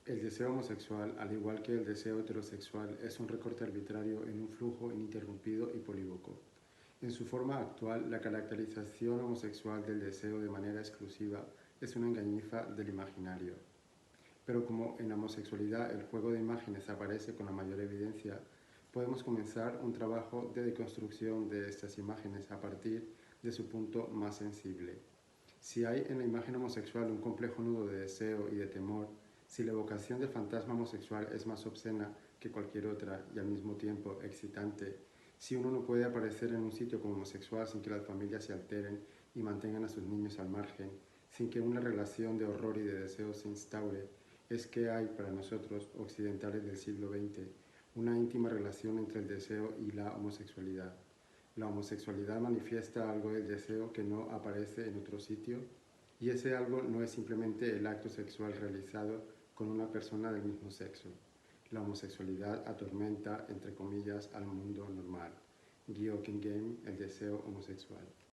El deseo homosexual, al igual que el deseo heterosexual, es un recorte arbitrario en un flujo ininterrumpido y polívoco. En su forma actual, la caracterización homosexual del deseo de manera exclusiva es una engañifa del imaginario. Pero como en la homosexualidad el juego de imágenes aparece con la mayor evidencia, podemos comenzar un trabajo de deconstrucción de estas imágenes a partir de su punto más sensible. Si hay en la imagen homosexual un complejo nudo de deseo y de temor, si la evocación del fantasma homosexual es más obscena que cualquier otra y al mismo tiempo excitante, si uno no puede aparecer en un sitio como homosexual sin que las familias se alteren y mantengan a sus niños al margen, sin que una relación de horror y de deseo se instaure, es que hay para nosotros, occidentales del siglo XX, una íntima relación entre el deseo y la homosexualidad. La homosexualidad manifiesta algo del deseo que no aparece en otro sitio, y ese algo no es simplemente el acto sexual realizado con una persona del mismo sexo. La homosexualidad atormenta, entre comillas, al mundo normal. Guillaume Game, el deseo homosexual.